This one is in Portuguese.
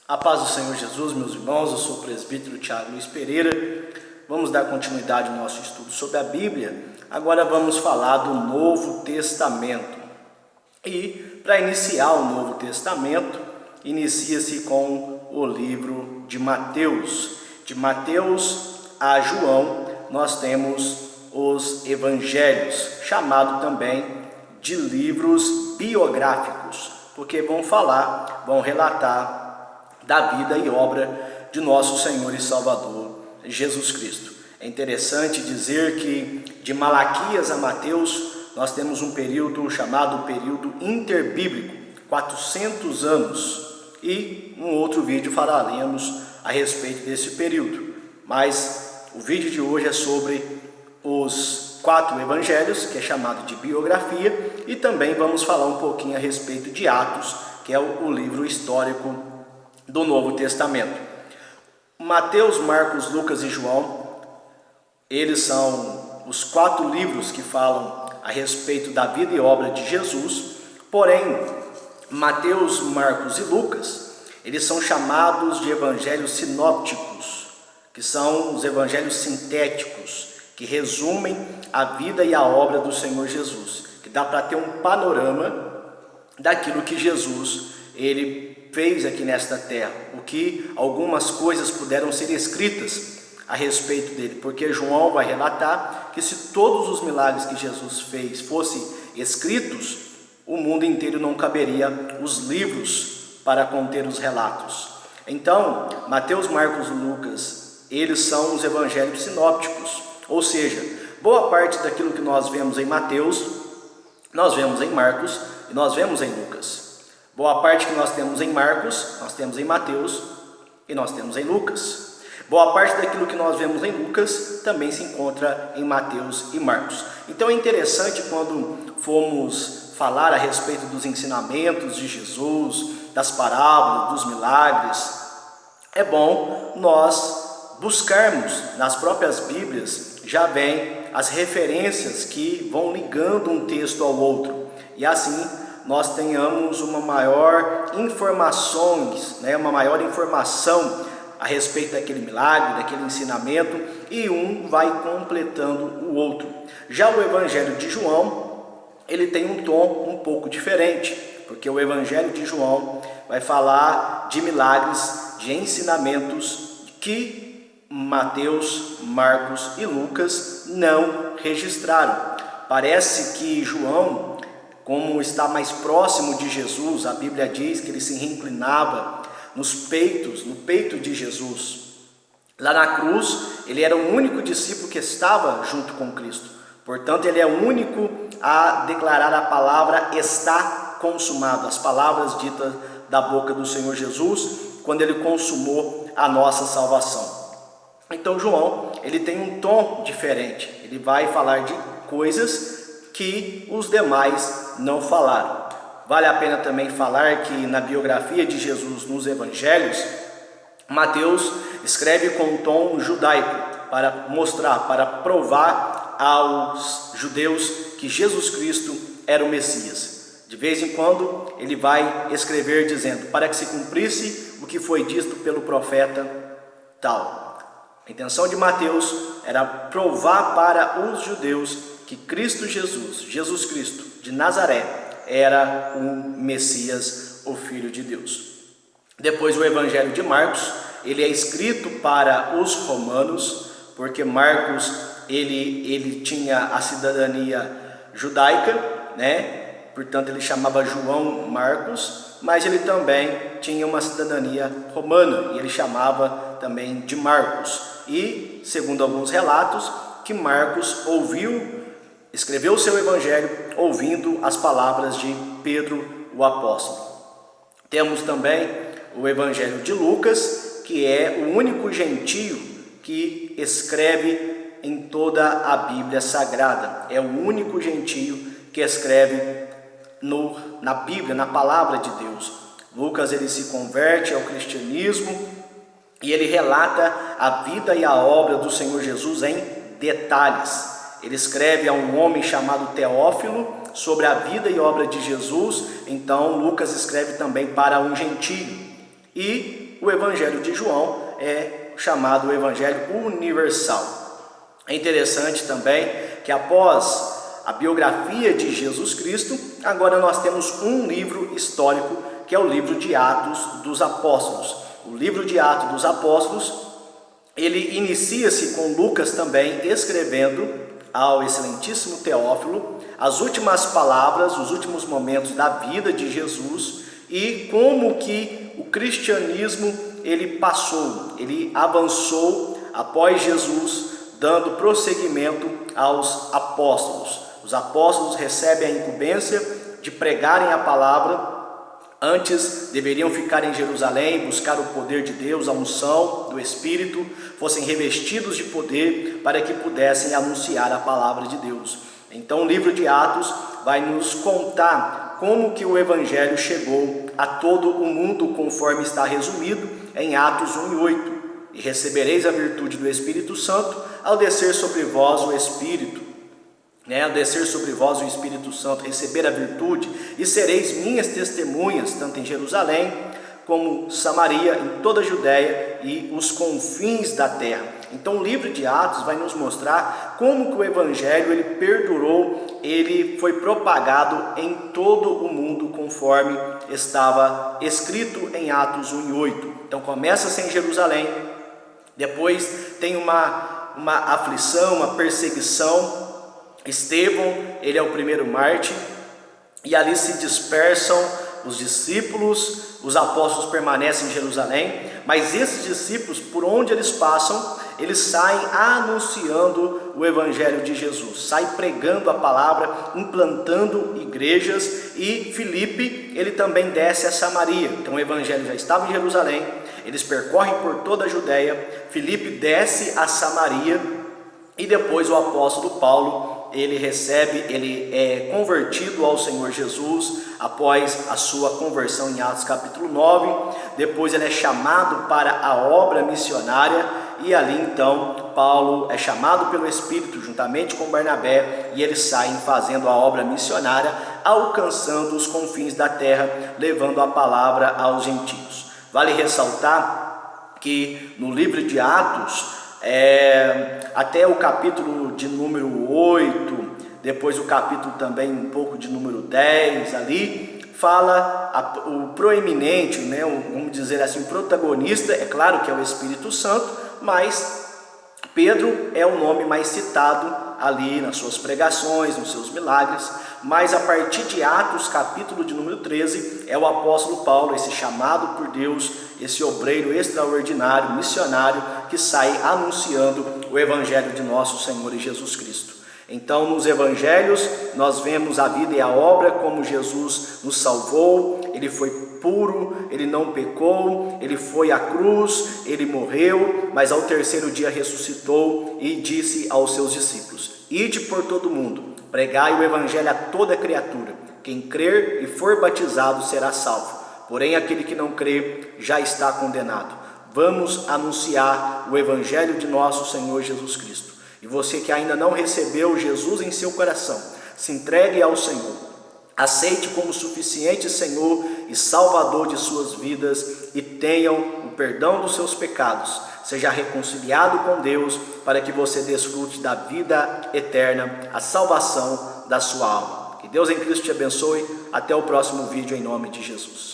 A paz do Senhor Jesus, meus irmãos, eu sou o presbítero Tiago Luiz Pereira. Vamos dar continuidade ao nosso estudo sobre a Bíblia. Agora vamos falar do Novo Testamento. E para iniciar o Novo Testamento, inicia-se com o livro de Mateus. De Mateus a João, nós temos os evangelhos, chamado também de livros biográficos, porque vão relatar da vida e obra de nosso Senhor e Salvador Jesus Cristo. É interessante dizer que de Malaquias a Mateus nós temos um período chamado período interbíblico, 400 anos, e um outro vídeo falaremos a respeito desse período. Mas o vídeo de hoje é sobre os 4 evangelhos, que é chamado de biografia, e também vamos falar um pouquinho a respeito de Atos, que é o livro histórico do Novo Testamento. Mateus, Marcos, Lucas e João, eles são os 4 livros que falam a respeito da vida e obra de Jesus. Porém, Mateus, Marcos e Lucas, eles são chamados de evangelhos sinópticos, que são os evangelhos sintéticos, que resumem a vida e a obra do Senhor Jesus, que dá para ter um panorama daquilo que Jesus ele fez aqui nesta terra, o que algumas coisas puderam ser escritas a respeito dele, porque João vai relatar que se todos os milagres que Jesus fez fossem escritos, o mundo inteiro não caberia os livros para conter os relatos. Então, Mateus, Marcos e Lucas, eles são os evangelhos sinópticos, ou seja, boa parte daquilo que nós vemos em Mateus, nós vemos em Marcos e nós vemos em Lucas. Boa parte que nós temos em Marcos, nós temos em Mateus e nós temos em Lucas. Boa parte daquilo que nós vemos em Lucas também se encontra em Mateus e Marcos. Então é interessante quando formos falar a respeito dos ensinamentos de Jesus, das parábolas, dos milagres, é bom nós buscarmos nas próprias Bíblias, já vem as referências que vão ligando um texto ao outro, e assim nós tenhamos uma maior informação a respeito daquele milagre, daquele ensinamento, e um vai completando o outro. Já o Evangelho de João, ele tem um tom um pouco diferente, porque o Evangelho de João vai falar de milagres, de ensinamentos que Mateus, Marcos e Lucas não registraram. Parece que João, como está mais próximo de Jesus, a Bíblia diz que ele se reinclinava no peito de Jesus. Lá na cruz, ele era o único discípulo que estava junto com Cristo. Portanto, ele é o único a declarar a palavra está consumado, as palavras ditas da boca do Senhor Jesus, quando ele consumou a nossa salvação. Então, João, ele tem um tom diferente. Ele vai falar de coisas que os demais não falaram. Vale a pena também falar que na biografia de Jesus nos evangelhos, Mateus escreve com um tom judaico para mostrar, para provar aos judeus que Jesus Cristo era o Messias. De vez em quando ele vai escrever dizendo, para que se cumprisse o que foi dito pelo profeta tal. A intenção de Mateus era provar para os judeus que Cristo Jesus Cristo de Nazaré, era o Messias, o Filho de Deus. Depois o Evangelho de Marcos, ele é escrito para os romanos, porque Marcos, ele tinha a cidadania judaica, Portanto, ele chamava João Marcos, mas ele também tinha uma cidadania romana, e ele chamava também de Marcos. E, segundo alguns relatos, que Marcos escreveu o seu evangelho ouvindo as palavras de Pedro, o apóstolo. Temos também o evangelho de Lucas, que é o único gentio que escreve em toda a Bíblia Sagrada. É o único gentio que escreve na Bíblia, na palavra de Deus. Lucas, ele se converte ao cristianismo e ele relata a vida e a obra do Senhor Jesus em detalhes. Ele escreve a um homem chamado Teófilo sobre a vida e obra de Jesus. Então Lucas escreve também para um gentio. E o Evangelho de João é chamado o Evangelho universal. É interessante também que após a biografia de Jesus Cristo, agora nós temos um livro histórico, que é o livro de Atos dos Apóstolos. O livro de Atos dos Apóstolos, ele inicia-se com Lucas também escrevendo ao excelentíssimo Teófilo as últimas palavras, os últimos momentos da vida de Jesus e como que o cristianismo ele passou, ele avançou após Jesus, dando prosseguimento aos apóstolos. Os apóstolos recebem a incumbência de pregarem a palavra. Antes deveriam ficar em Jerusalém, buscar o poder de Deus, a unção do Espírito, fossem revestidos de poder para que pudessem anunciar a palavra de Deus. Então o livro de Atos vai nos contar como que o Evangelho chegou a todo o mundo, conforme está resumido em Atos 1:8. E recebereis a virtude do Espírito Santo ao descer sobre vós o Espírito. Ao descer sobre vós o Espírito Santo, receber a virtude, e sereis minhas testemunhas, tanto em Jerusalém, como Samaria, em toda a Judéia e os confins da terra. Então o livro de Atos vai nos mostrar como que o Evangelho ele perdurou, ele foi propagado em todo o mundo, conforme estava escrito em Atos 1:8. Então começa-se em Jerusalém, depois tem uma aflição, uma perseguição. Estevão, ele é o primeiro mártir, e ali se dispersam os discípulos, os apóstolos permanecem em Jerusalém, mas esses discípulos, por onde eles passam, eles saem anunciando o Evangelho de Jesus, saem pregando a palavra, implantando igrejas, e Filipe, ele também desce a Samaria. Então o Evangelho já estava em Jerusalém, eles percorrem por toda a Judéia, Filipe desce a Samaria, e depois o apóstolo Paulo, ele é convertido ao Senhor Jesus após a sua conversão em Atos capítulo 9, depois ele é chamado para a obra missionária, e ali então Paulo é chamado pelo Espírito juntamente com Barnabé, e eles saem fazendo a obra missionária, alcançando os confins da terra, levando a palavra aos gentios. Vale ressaltar que no livro de Atos, até o capítulo de número 8, depois o capítulo também um pouco de número 10 ali, fala o proeminente, vamos dizer assim, o protagonista, é claro que é o Espírito Santo, mas Pedro é o nome mais citado ali nas suas pregações, nos seus milagres, mas a partir de Atos, capítulo de número 13, é o apóstolo Paulo, esse chamado por Deus, esse obreiro extraordinário, missionário, que sai anunciando o Evangelho de nosso Senhor Jesus Cristo. Então, nos Evangelhos, nós vemos a vida e a obra, como Jesus nos salvou, ele foi puro, ele não pecou, ele foi à cruz, ele morreu, mas ao terceiro dia ressuscitou e disse aos seus discípulos: ide por todo o mundo, pregai o Evangelho a toda criatura, quem crer e for batizado será salvo, porém aquele que não crer já está condenado. Vamos anunciar o Evangelho de nosso Senhor Jesus Cristo. E você que ainda não recebeu Jesus em seu coração, se entregue ao Senhor, aceite como suficiente Senhor e Salvador de suas vidas, e tenham o perdão dos seus pecados, seja reconciliado com Deus, para que você desfrute da vida eterna, a salvação da sua alma. Que Deus em Cristo te abençoe. Até o próximo vídeo, em nome de Jesus.